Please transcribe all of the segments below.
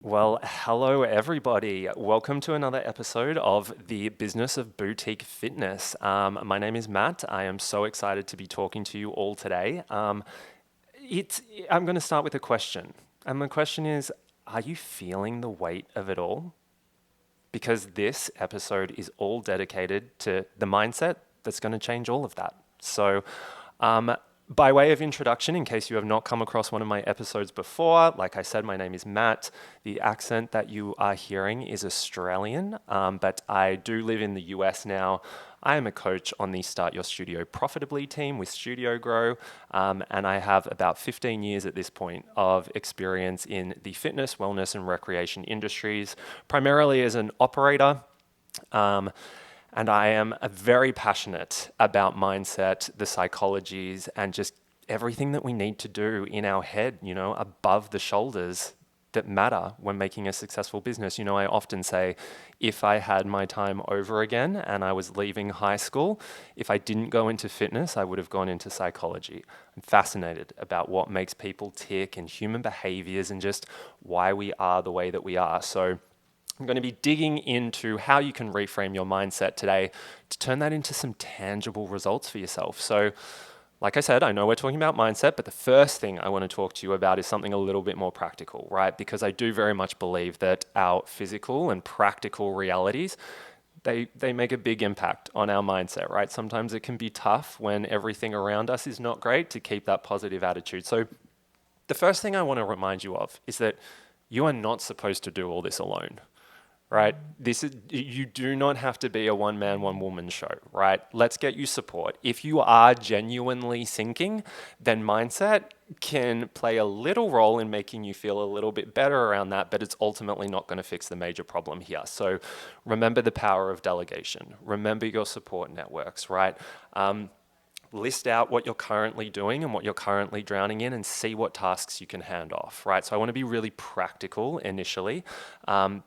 Well, hello everybody. Welcome to another episode of the Business of Boutique Fitness. My name is Matt. I am so excited to be talking to you all today. It's, I'm going to start with a question. And the question is, are you feeling the weight of it all? Because this episode is all dedicated to the mindset that's going to change all of that. Um, by way of introduction, in case you have not come across one of my episodes before, like I said, my name is Matt. The accent that you are hearing is Australian, but I do live in the US now. I am a coach on the Start Your Studio Profitably team with Studio Grow, and I have about 15 years at this point of experience in the fitness, wellness, and recreation industries, primarily as an operator. Um, and I am very passionate about mindset, the psychologies, and just everything that we need to do in our head, above the shoulders that matter when making a successful business. I often say if I had my time over again and I was leaving high school, if I didn't go into fitness, I would have gone into psychology. I'm fascinated about what makes people tick and human behaviors and just why we are the way that we are. So I'm going to be digging into how you can reframe your mindset today to turn that into some tangible results for yourself. So, like I said, I know we're talking about mindset, but the first thing I want to talk to you about is something a little bit more practical, right? Because I do very much believe that our physical and practical realities, they make a big impact on our mindset, right? Sometimes it can be tough when everything around us is not great to keep that positive attitude. So, the first thing I want to remind you of is that you are not supposed to do all this alone, right? You do not have to be a one man, one woman show, right? Let's get you support. If you are genuinely sinking, then mindset can play a little role in making you feel a little bit better around that, but it's ultimately not going to fix the major problem here. So remember the power of delegation. Remember your support networks, right? List out what you're currently doing and what you're currently drowning in and see what tasks you can hand off, right? So I want to be really practical initially,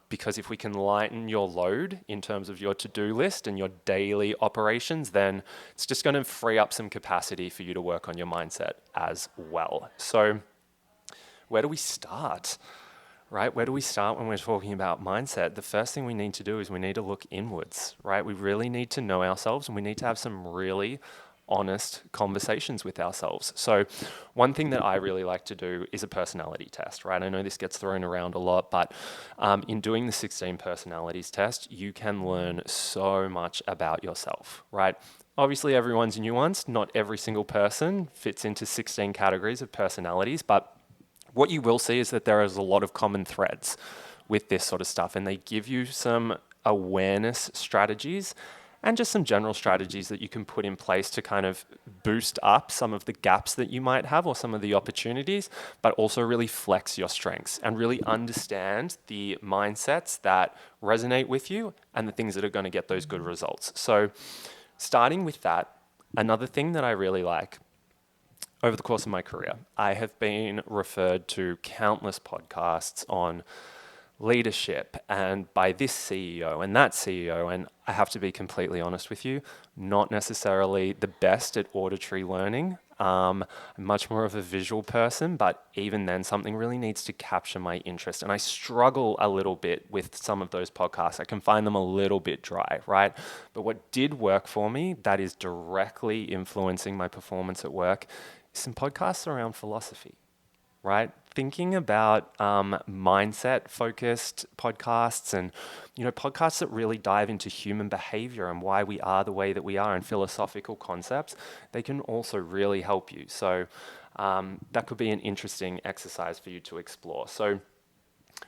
because if we can lighten your load in terms of your to-do list and your daily operations, then it's just going to free up some capacity for you to work on your mindset as well. So where do we start? Right? Where do we start when we're talking about mindset? The first thing we need to do is we need to look inwards, right? We really need to know ourselves and we need to have some really honest conversations with ourselves. So one thing that I really like to do is a personality test, right? I know this gets thrown around a lot, but in doing the 16 personalities test, you can learn so much about yourself, right? Obviously, everyone's nuanced. Not every single person fits into 16 categories of personalities, but what you will see is that there is a lot of common threads with this sort of stuff, and they give you some awareness strategies and just some general strategies that you can put in place to kind of boost up some of the gaps that you might have or some of the opportunities, but also really flex your strengths and really understand the mindsets that resonate with you and the things that are going to get those good results. So starting with that, another thing that I really like over the course of my career, I have been referred to countless podcasts on leadership and by this CEO and that CEO. And I have to be completely honest with you, not necessarily the best at auditory learning. I'm much more of a visual person, but even then, something really needs to capture my interest. And I struggle a little bit with some of those podcasts. I can find them a little bit dry, right? But what did work for me that is directly influencing my performance at work is some podcasts around philosophy, right? Thinking about mindset focused podcasts and, podcasts that really dive into human behavior and why we are the way that we are and philosophical concepts, they can also really help you. So that could be an interesting exercise for you to explore. So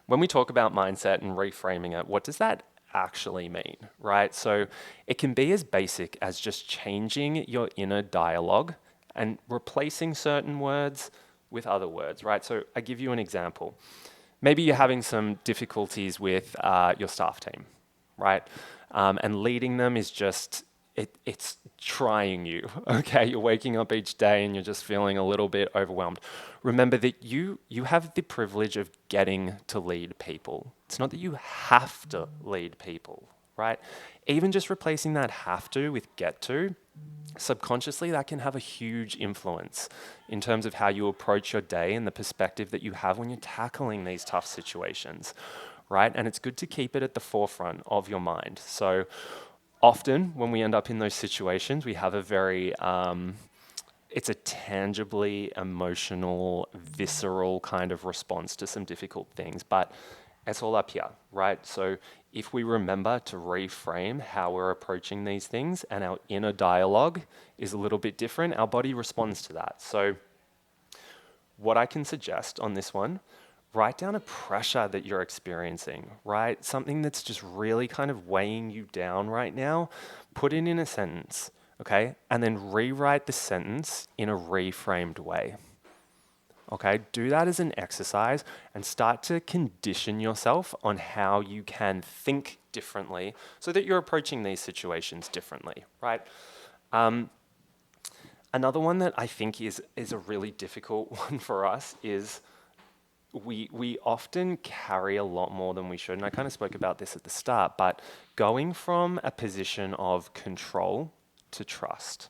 when we talk about mindset and reframing it, what does that actually mean, right? So it can be as basic as just changing your inner dialogue and replacing certain words with other words, right? So I give you an example. Maybe you're having some difficulties with your staff team, right? And leading them is just, it's trying you, okay? You're waking up each day and you're just feeling a little bit overwhelmed. Remember that you have the privilege of getting to lead people. It's not that you have to lead people, right? Even just replacing that have to with get to, subconsciously that can have a huge influence in terms of how you approach your day and the perspective that you have when you're tackling these tough situations, right? And it's good to keep it at the forefront of your mind. So often when we end up in those situations, we have a very, it's a tangibly emotional, visceral kind of response to some difficult things, but it's all up here, right? So if we remember to reframe how we're approaching these things and our inner dialogue is a little bit different, our body responds to that. So what I can suggest on this one, write down a pressure that you're experiencing, right? Something that's just really kind of weighing you down right now. Put it in a sentence, okay? And then rewrite the sentence in a reframed way. Okay, do that as an exercise and start to condition yourself on how you can think differently so that you're approaching these situations differently, right? Another one that I think is a really difficult one for us is we often carry a lot more than we should. And I kind of spoke about this at the start, but going from a position of control to trust,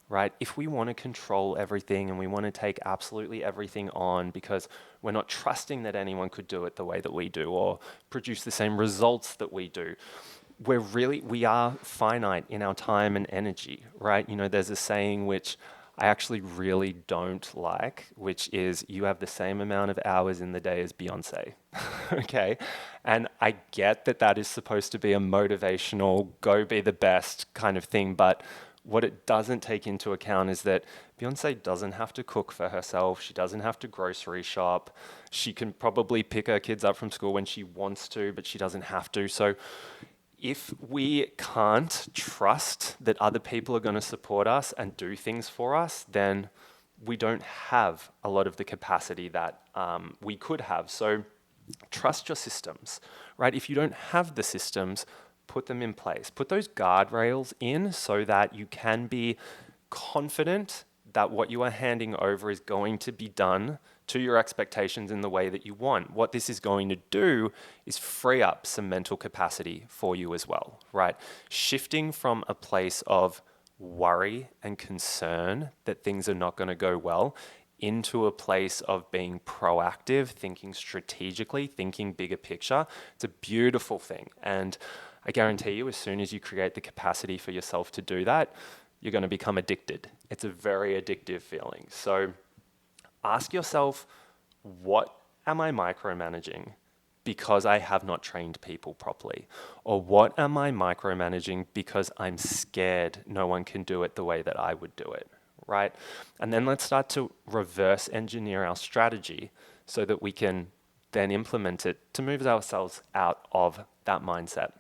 right? If we want to control everything and we want to take absolutely everything on because we're not trusting that anyone could do it the way that we do or produce the same results that we do, we are finite in our time and energy, right? You know, there's a saying which I actually really don't like, which is you have the same amount of hours in the day as Beyonce, okay? And I get that that is supposed to be a motivational, go be the best kind of thing, but what it doesn't take into account is that Beyonce doesn't have to cook for herself. She doesn't have to grocery shop. She can probably pick her kids up from school when she wants to, but she doesn't have to. So if we can't trust that other people are going to support us and do things for us, then we don't have a lot of the capacity that we could have. So trust your systems, right? If you don't have the systems, put them in place. Put those guardrails in so that you can be confident that what you are handing over is going to be done to your expectations in the way that you want. What this is going to do is free up some mental capacity for you as well, right? Shifting from a place of worry and concern that things are not going to go well into a place of being proactive, thinking strategically, thinking bigger picture. It's a beautiful thing. And I guarantee you, as soon as you create the capacity for yourself to do that, you're going to become addicted. It's a very addictive feeling. So ask yourself, what am I micromanaging because I have not trained people properly? Or what am I micromanaging because I'm scared no one can do it the way that I would do it, right? And then let's start to reverse engineer our strategy so that we can then implement it to move ourselves out of that mindset.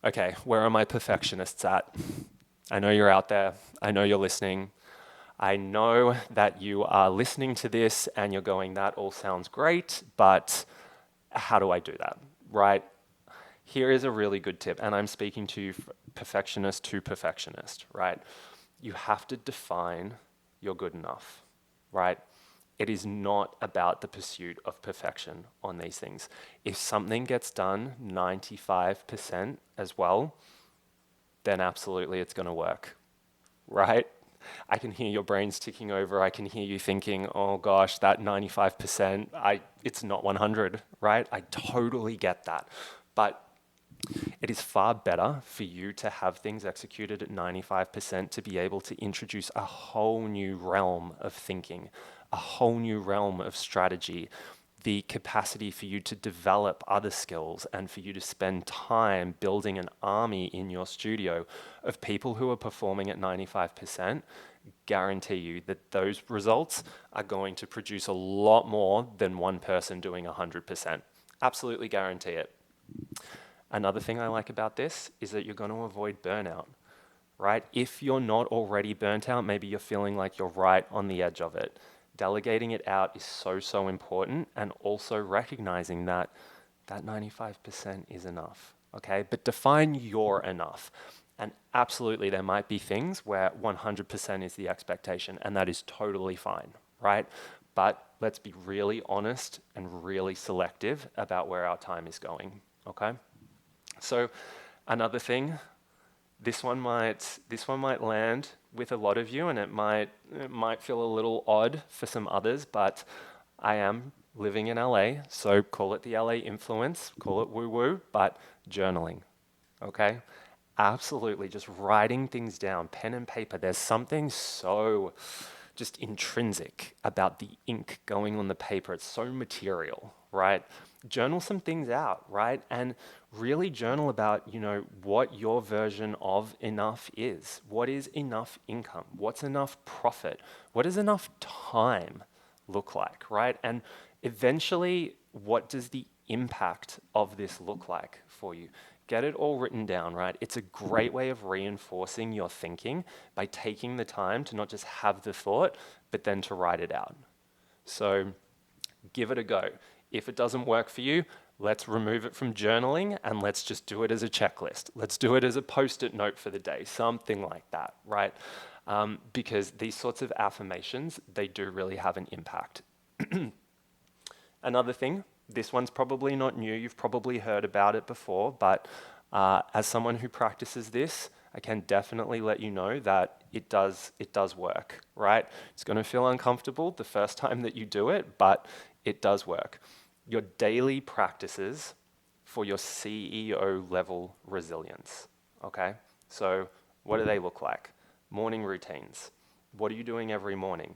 Okay, where are my perfectionists at? I know you're out there. I know you're listening. I know that you are listening to this and you're going, that all sounds great, but how do I do that, right? Here is a really good tip, and I'm speaking to you perfectionist to perfectionist, right? You have to define your good enough, right? It is not about the pursuit of perfection on these things. If something gets done 95% as well, then absolutely it's going to work, right? I can hear your brains ticking over. I can hear you thinking, oh gosh, that 95%, it's not 100, right? I totally get that. But it is far better for you to have things executed at 95% to be able to introduce a whole new realm of thinking, a whole new realm of strategy, the capacity for you to develop other skills and for you to spend time building an army in your studio of people who are performing at 95%, guarantee you that those results are going to produce a lot more than one person doing 100%. Absolutely guarantee it. Another thing I like about this is that you're going to avoid burnout, right? If you're not already burnt out, maybe you're feeling like you're right on the edge of it. Delegating it out is so important, and also recognizing that that 95% is enough, okay? But define your enough. And absolutely, there might be things where 100% is the expectation, and that is totally fine, right? But let's be really honest and really selective about where our time is going, okay? So another thing, this one might land with a lot of you, and it might feel a little odd for some others, but I am living in LA, so call it the LA influence, call it woo woo, but journaling, okay? Absolutely, just writing things down, pen and paper. There's something so just intrinsic about the ink going on the paper. It's so material, right? Journal some things out, right? And really journal about, what your version of enough is. What is enough income? What's enough profit? What does enough time look like, right? And eventually, what does the impact of this look like for you? Get it all written down, right? It's a great way of reinforcing your thinking by taking the time to not just have the thought, but then to write it out. So give it a go. If it doesn't work for you, let's remove it from journaling and let's just do it as a checklist. Let's do it as a post-it note for the day, something like that, right? Because these sorts of affirmations, they do really have an impact. Another thing, this one's probably not new, you've probably heard about it before, but as someone who practices this, I can definitely let you know that it does work, right? It's going to feel uncomfortable the first time that you do it, but it does work. Your daily practices for your CEO level resilience, okay? So what do they look like? Morning routines. What are you doing every morning?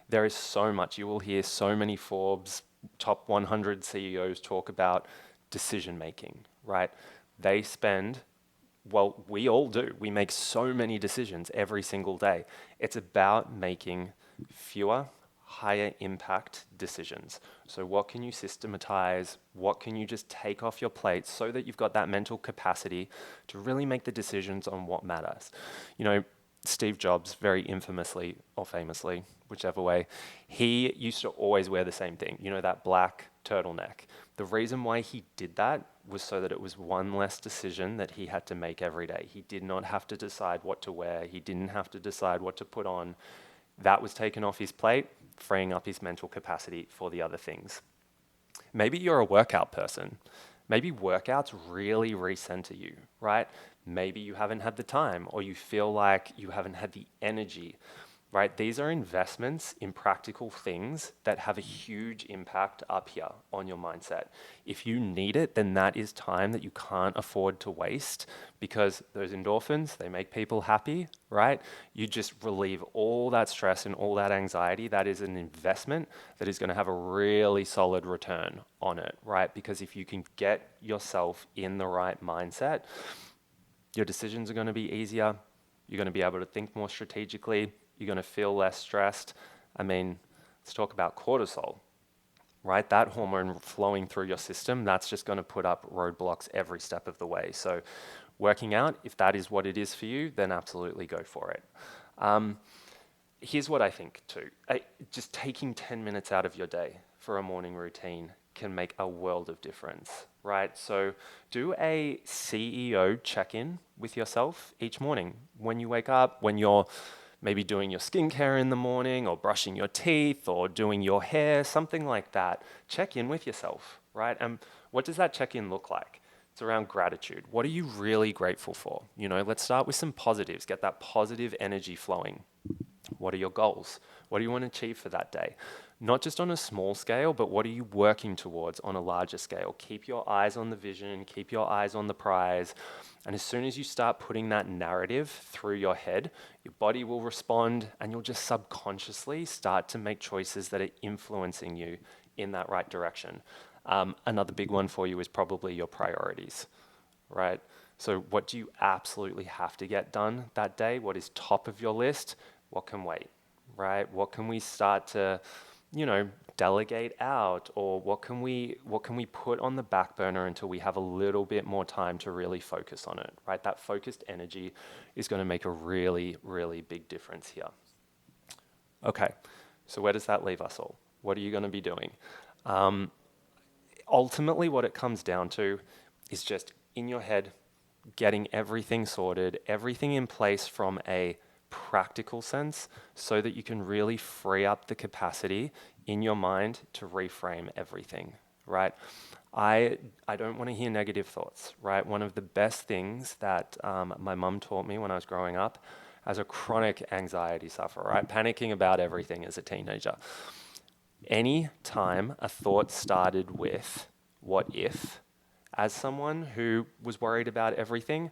There is so much. You will hear so many Forbes top 100 CEOs talk about decision making, right? They spend, well, we all do. We make so many decisions every single day. It's about making fewer, higher impact decisions. So what can you systematize? What can you just take off your plate so that you've got that mental capacity to really make the decisions on what matters? Steve Jobs, very infamously or famously, whichever way, he used to always wear the same thing, that black turtleneck. The reason why he did that was so that it was one less decision that he had to make every day. He did not have to decide what to wear. He didn't have to decide what to put on. That was taken off his plate, freeing up his mental capacity for the other things. Maybe you're a workout person. Maybe workouts really recenter you, right? Maybe you haven't had the time or you feel like you haven't had the energy, right? These are investments in practical things that have a huge impact up here on your mindset. If you need it, then that is time that you can't afford to waste because those endorphins, they make people happy, right? You just relieve all that stress and all that anxiety. That is an investment that is going to have a really solid return on it, right? Because if you can get yourself in the right mindset, your decisions are going to be easier. You're going to be able to think more strategically. You're going to feel less stressed. I mean, let's talk about cortisol, right? That hormone flowing through your system, that's just going to put up roadblocks every step of the way. So working out, if that is what it is for you, then absolutely go for it. Here's what I think too. Just taking 10 minutes out of your day for a morning routine can make a world of difference, right? So do a CEO check-in with yourself each morning. When you wake up, when you're maybe doing your skincare in the morning or brushing your teeth or doing your hair, something like that, check in with yourself, right? And what does that check-in look like? It's around gratitude. What are you really grateful for? Let's start with some positives, get that positive energy flowing. What are your goals? What do you want to achieve for that day? Not just on a small scale, but what are you working towards on a larger scale? Keep your eyes on the vision, keep your eyes on the prize. And as soon as you start putting that narrative through your head, your body will respond and you'll just subconsciously start to make choices that are influencing you in that right direction. Another big one for you is probably your priorities, right? So what do you absolutely have to get done that day? What is top of your list? What can wait, right? What can we start to, delegate out, or what can we put on the back burner until we have a little bit more time to really focus on it, right? That focused energy is going to make a really, really big difference here. Okay, so where does that leave us all? What are you going to be doing? Ultimately, what it comes down to is just in your head, getting everything sorted, everything in place from a practical sense so that you can really free up the capacity in your mind to reframe everything, right? I don't want to hear negative thoughts, right? One of the best things that my mum taught me when I was growing up as a chronic anxiety sufferer, right? Panicking about everything as a teenager. Any time a thought started with, what if, as someone who was worried about everything,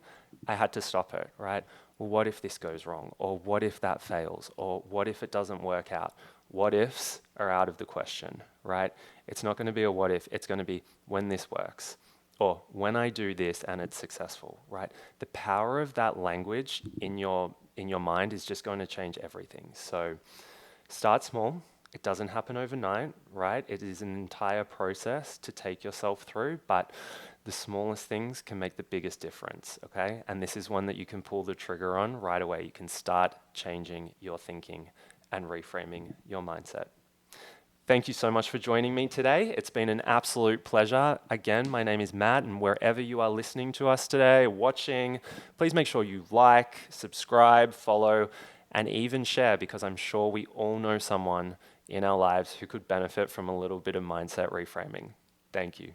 I had to stop her, right? Well, what if this goes wrong? Or what if that fails? Or what if it doesn't work out? What ifs are out of the question, right? It's not going to be a what if, it's going to be when this works. Or when I do this and it's successful, right? The power of that language in your mind is just going to change everything. So start small. It doesn't happen overnight, right? It is an entire process to take yourself through, but the smallest things can make the biggest difference, okay? And this is one that you can pull the trigger on right away. You can start changing your thinking and reframing your mindset. Thank you so much for joining me today. It's been an absolute pleasure. Again, my name is Matt, and wherever you are listening to us today, watching, please make sure you like, subscribe, follow, and even share, because I'm sure we all know someone in our lives who could benefit from a little bit of mindset reframing. Thank you.